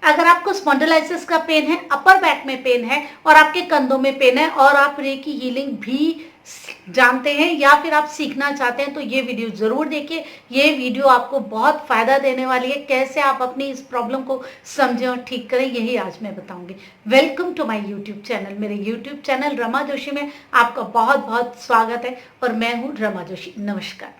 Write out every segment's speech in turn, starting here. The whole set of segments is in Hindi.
अगर आपको स्पॉन्डिलाइसिस का पेन है, अपर बैक में पेन है और आपके कंधों में पेन है और आप रेकी हीलिंग भी जानते हैं या फिर आप सीखना चाहते हैं तो ये वीडियो जरूर देखिए। ये वीडियो आपको बहुत फायदा देने वाली है। कैसे आप अपनी इस प्रॉब्लम को समझें और ठीक करें, यही आज मैं बताऊंगी। Welcome to my YouTube channel. मेरे यूट्यूब चैनल रमा जोशी में आपका बहुत बहुत स्वागत है और मैं हूँ रमा जोशी। नमस्कार।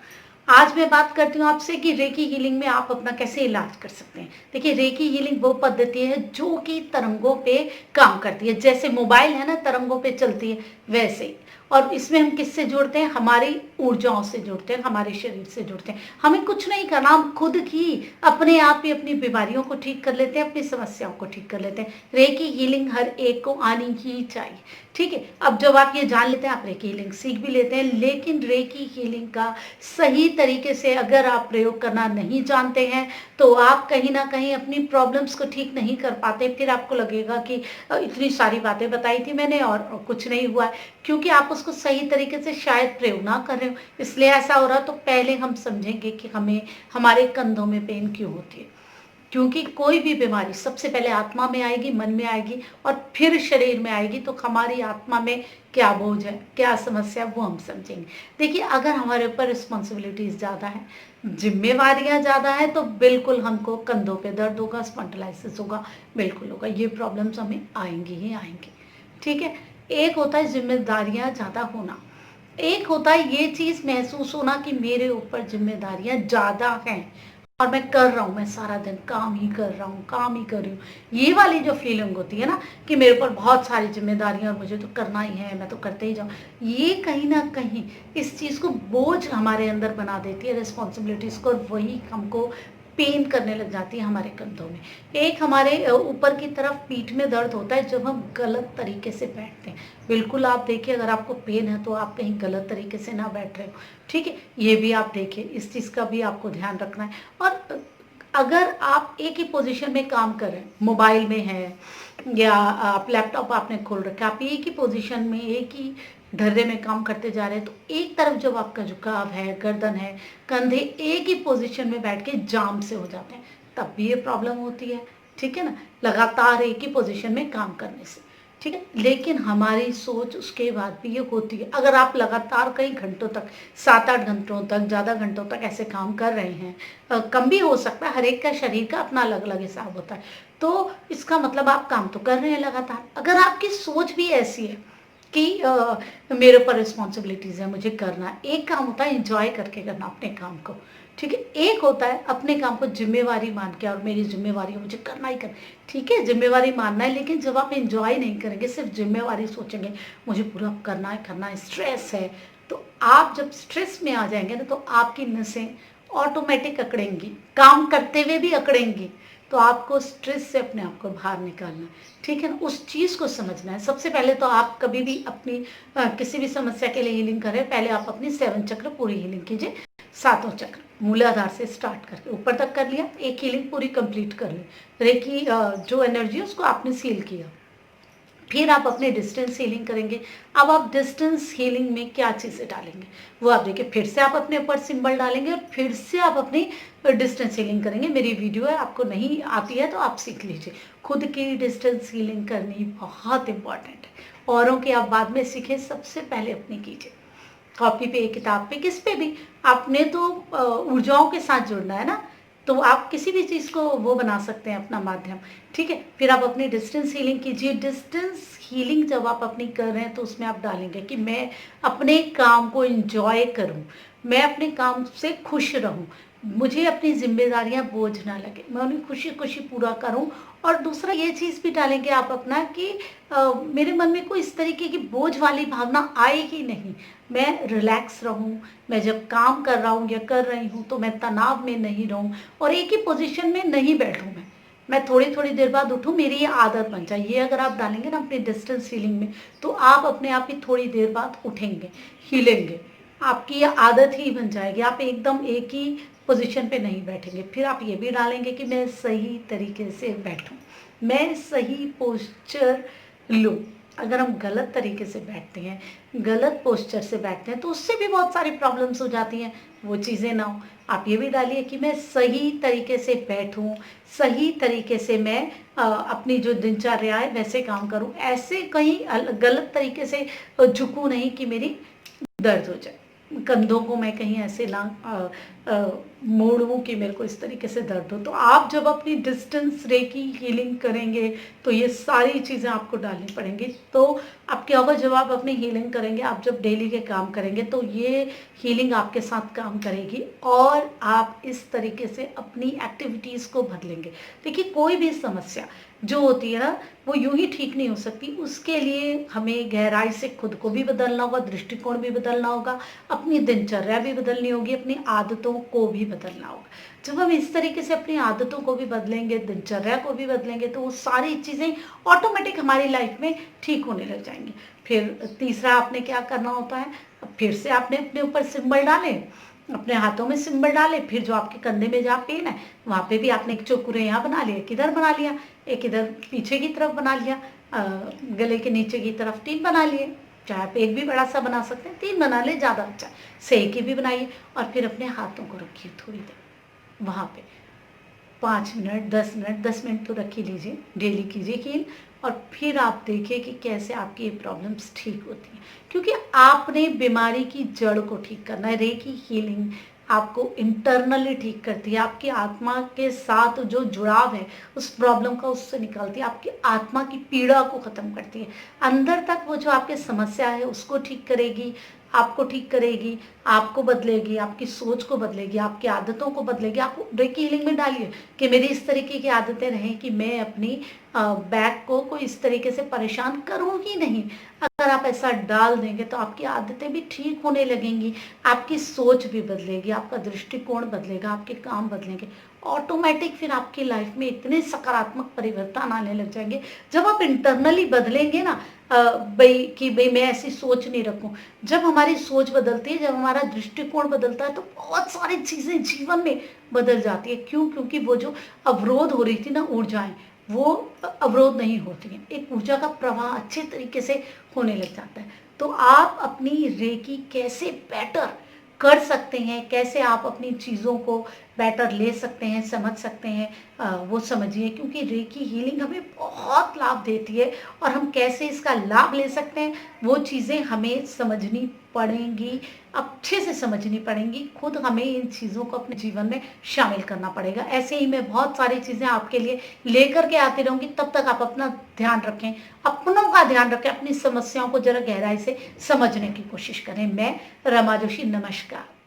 आज मैं बात करती हूँ आपसे कि रेकी हीलिंग में आप अपना कैसे इलाज कर सकते हैं। देखिए, रेकी हीलिंग वो पद्धति है जो कि तरंगों पे काम करती है। जैसे मोबाइल है ना, तरंगों पे चलती है, वैसे ही। और इसमें हम किससे जुड़ते हैं? हमारी ऊर्जाओं से जुड़ते हैं, हमारे शरीर से जुड़ते हैं। हमें कुछ नहीं करना, हम खुद ही अपने आप ही अपनी बीमारियों को ठीक कर लेते हैं, अपनी समस्याओं को ठीक कर लेते हैं। रेकी हीलिंग हर एक को आनी ही चाहिए, ठीक है। अब जब आप ये जान लेते हैं, आप रेकी हीलिंग सीख भी लेते हैं, लेकिन रेकी हीलिंग का सही तरीके से अगर आप प्रयोग करना नहीं जानते हैं तो आप कहीं ना कहीं अपनी प्रॉब्लम्स को ठीक नहीं कर पाते। फिर आपको लगेगा कि इतनी सारी बातें बताई थी मैंने और कुछ नहीं हुआ है, क्योंकि आप उसको सही तरीके से शायद प्रयोग ना कर रहे हो, इसलिए ऐसा हो रहा। तो पहले हम समझेंगे कि हमें हमारे कंधों में पेन क्यों होती है। क्योंकि कोई भी बीमारी सबसे पहले आत्मा में आएगी, मन में आएगी और फिर शरीर में आएगी। तो हमारी आत्मा में क्या बोझ है, क्या समस्या, वो हम समझेंगे। देखिए, अगर हमारे ऊपर रिस्पॉन्सिबिलिटीज ज़्यादा है, जिम्मेवारियां ज़्यादा है, तो बिल्कुल हमको कंधों पे दर्द होगा, स्पॉन्डिलाइसिस होगा, बिल्कुल होगा। ये प्रॉब्लम्स हमें आएंगी ही आएंगी, ठीक है। एक होता है जिम्मेदारियां ज़्यादा होना, एक होता है ये चीज़ महसूस होना कि मेरे ऊपर जिम्मेदारियां ज़्यादा हैं और मैं कर रहा हूँ, मैं सारा दिन काम ही कर रहा हूँ, काम ही कर रही हूँ। ये वाली जो फीलिंग होती है ना कि मेरे ऊपर बहुत सारी जिम्मेदारियां और मुझे तो करना ही है, मैं तो करते ही जाऊँ, ये कहीं ना कहीं इस चीज़ को बोझ हमारे अंदर बना देती है, रिस्पॉन्सिबिलिटीज को, और वही हमको पेन करने लग जाती है हमारे कंधों में। एक हमारे ऊपर की तरफ पीठ में दर्द होता है जब हम गलत तरीके से बैठते हैं। बिल्कुल आप देखिए, अगर आपको पेन है तो आप कहीं गलत तरीके से ना बैठ रहे हो, ठीक है। ये भी आप देखिए, इस चीज़ का भी आपको ध्यान रखना है। और अगर आप एक ही पोजीशन में काम कर रहे हैं, मोबाइल में है या आप लैपटॉप आपने खोल रखा है, आप एक ही पोजीशन में एक ही ढर्रे में काम करते जा रहे हैं, तो एक तरफ जब आपका झुकाव है, गर्दन है, कंधे एक ही पोजीशन में बैठ के जाम से हो जाते हैं, तब भी ये प्रॉब्लम होती है, ठीक है ना, लगातार एक ही पोजीशन में काम करने से, ठीक है। लेकिन हमारी सोच उसके बाद भी ये होती है, अगर आप लगातार कई घंटों तक, 7-8 घंटों तक, ज़्यादा घंटों तक ऐसे काम कर रहे हैं, कम भी हो सकता है, हर एक का शरीर का अपना अलग अलग हिसाब होता है, तो इसका मतलब आप काम तो कर रहे हैं लगातार। अगर आपकी सोच भी ऐसी है कि मेरे ऊपर रिस्पॉन्सिबिलिटीज़ है, मुझे करना है, एक काम होता है इंजॉय करके करना अपने काम को, ठीक है। एक होता है अपने काम को जिम्मेवारी मान के, और मेरी जिम्मेवारी है, मुझे करना ही करना, ठीक है, जिम्मेवारी मानना है। लेकिन जब आप एंजॉय नहीं करेंगे, सिर्फ जिम्मेवारी सोचेंगे, मुझे पूरा करना है, स्ट्रेस है, तो आप जब स्ट्रेस में आ जाएंगे ना तो आपकी नसें ऑटोमेटिक अकड़ेंगी, काम करते हुए भी अकड़ेंगी। तो आपको स्ट्रेस से अपने आप को बाहर निकालना है, ठीक है ना, उस चीज़ को समझना है। सबसे पहले तो आप कभी भी अपनी किसी भी समस्या के लिए हीलिंग करें, पहले आप अपनी 7 चक्र पूरी हीलिंग कीजिए। सातों चक्र मूलाधार से स्टार्ट करके ऊपर तक कर लिया, एक हीलिंग पूरी कंप्लीट कर ली, रेकी जो एनर्जी है उसको आपने सील किया। फिर आप अपने डिस्टेंस हीलिंग करेंगे। अब आप डिस्टेंस हीलिंग में क्या चीज़ें डालेंगे वो आप देखिए, फिर से आप अपने ऊपर सिंबल डालेंगे और फिर से आप अपनी डिस्टेंस हीलिंग करेंगे। मेरी वीडियो है, आपको नहीं आती है तो आप सीख लीजिए। खुद की डिस्टेंस हीलिंग करनी बहुत इंपॉर्टेंट है। औरों की आप बाद में सीखें, सबसे पहले अपनी कीजिए। कॉपी पे, किताब पे, किस पे भी आपने तो ऊर्जाओं के साथ जुड़ना है ना, तो आप किसी भी चीज़ को वो बना सकते हैं अपना माध्यम, ठीक है। फिर आप अपनी डिस्टेंस हीलिंग कीजिए। डिस्टेंस हीलिंग जब आप अपनी कर रहे हैं तो उसमें आप डालेंगे कि मैं अपने काम को एंजॉय करूं, मैं अपने काम से खुश रहूं, मुझे अपनी जिम्मेदारियां बोझ ना लगे, मैं उन्हें खुशी खुशी पूरा करूं। और दूसरा ये चीज़ भी डालेंगे आप अपना कि मेरे मन में कोई इस तरीके की बोझ वाली भावना आए ही नहीं, मैं रिलैक्स रहूं, मैं जब काम कर रहा हूं या कर रही हूं तो मैं तनाव में नहीं रहूं और एक ही पोजीशन में नहीं बैठूं, मैं थोड़ी थोड़ी देर बाद उठूं, मेरी ये आदत बन जाए। ये अगर आप डालेंगे ना अपनी डिस्टेंस हीलिंग में, तो आप अपने आप ही थोड़ी देर बाद उठेंगे, हिलेंगे, आपकी ये आदत ही बन जाएगी, आप एकदम एक ही पोजीशन पे नहीं बैठेंगे। फिर आप ये भी डालेंगे कि मैं सही तरीके से बैठूं, मैं सही पोस्चर लूँ। अगर हम गलत तरीके से बैठते हैं, गलत पोस्चर से बैठते हैं, तो उससे भी बहुत सारी प्रॉब्लम्स हो जाती हैं। वो चीज़ें ना हो। आप ये भी डालिए कि मैं सही तरीके से बैठूं, सही तरीके से मैं अपनी जो दिनचर्या है वैसे काम करूं, ऐसे कहीं गलत तरीके से झुकूं नहीं कि मेरी दर्द हो जाए, कंधों को मैं कहीं ऐसे मोड़ूं कि मेरे को इस तरीके से दर्द हो। तो आप जब अपनी डिस्टेंस रेकी हीलिंग करेंगे तो ये सारी चीज़ें आपको डालनी पड़ेंगी। तो आप क्या होगा, जब आप अपनी हीलिंग करेंगे, आप जब डेली के काम करेंगे तो ये हीलिंग आपके साथ काम करेगी और आप इस तरीके से अपनी एक्टिविटीज़ को बदलेंगे। देखिए, कोई भी समस्या जो होती है ना, वो यूं ही ठीक नहीं हो सकती। उसके लिए हमें गहराई से खुद को भी बदलना होगा, दृष्टिकोण भी बदलना होगा, अपनी दिनचर्या भी बदलनी होगी, अपनी आदतों को भी बदलना होगा। जब हम इस तरीके से अपनी आदतों को भी बदलेंगे, दिनचर्या को भी बदलेंगे, तो वो सारी चीज़ें ऑटोमेटिक हमारी लाइफ में ठीक होने लग जाएंगी। फिर तीसरा आपने क्या करना होता है, फिर से आपने अपने ऊपर सिंबल डाले, अपने हाथों में सिंबल डाले, फिर जो आपके कंधे में जहाँ पेन है वहाँ पे भी आपने एक चौकुरे यहाँ बना लिया, एक इधर बना लिया, एक इधर पीछे की तरफ बना लिया, गले के नीचे की तरफ 3 बना लिए। चाहे आप एक भी बड़ा सा बना सकते हैं, 3 बना ले, ज़्यादा अच्छा। सही की भी बनाइए और फिर अपने हाथों को रखिए थोड़ी देर वहाँ पे, 5 मिनट 10 मिनट तो रख ही लीजिए, डेली कीजिए हील। और फिर आप देखिए कि कैसे आपकी ये प्रॉब्लम्स ठीक होती हैं, क्योंकि आपने बीमारी की जड़ को ठीक करना है। रेकी हीलिंग आपको इंटरनली ठीक करती है, आपकी आत्मा के साथ जो जुड़ाव है उस प्रॉब्लम का उससे निकालती है, आपकी आत्मा की पीड़ा को ख़त्म करती है। अंदर तक वो जो आपकी समस्या है उसको ठीक करेगी, आपको ठीक करेगी, आपको बदलेगी, आपकी सोच को बदलेगी, आपकी आदतों को बदलेगी। आप रेकी हीलिंग में डालिए कि मेरी इस तरीके की आदतें रहें कि मैं अपनी बैक को कोई इस तरीके से परेशान करूँ ही नहीं। अगर आप ऐसा डाल देंगे तो आपकी आदतें भी ठीक होने लगेंगी, आपकी सोच भी बदलेगी, आपका दृष्टिकोण बदलेगा, आपके काम बदलेंगे। ऑटोमेटिक फिर आपकी लाइफ में इतने सकारात्मक परिवर्तन आने लग जाएंगे। जब आप इंटरनली बदलेंगे ना, भाई मैं ऐसी सोच नहीं रखूं। जब हमारी सोच बदलती है, जब हमारा दृष्टिकोण बदलता है, तो बहुत सारी चीजें जीवन में बदल जाती है। क्यों? क्योंकि वो जो अवरोध हो रही थी ना ऊर्जाएं, वो अवरोध नहीं होती हैं। एक ऊर्जा का प्रवाह अच्छे तरीके से होने लग जाता है। तो आप अपनी रेकी कैसे बेटर कर सकते हैं, कैसे आप अपनी चीज़ों को बेटर ले सकते हैं, समझ सकते हैं, वो समझिए। क्योंकि रेकी हीलिंग हमें बहुत लाभ देती है और हम कैसे इसका लाभ ले सकते हैं वो चीज़ें हमें समझनी पड़ेंगी, अच्छे से समझनी पड़ेंगी। खुद हमें इन चीज़ों को अपने जीवन में शामिल करना पड़ेगा। ऐसे ही मैं बहुत सारी चीज़ें आपके लिए लेकर के आती रहूँगी। तब तक आप अपना ध्यान रखें, अपनों का ध्यान रखें, अपनी समस्याओं को जरा गहराई से समझने की कोशिश करें। मैं रमा जोशी, नमस्कार।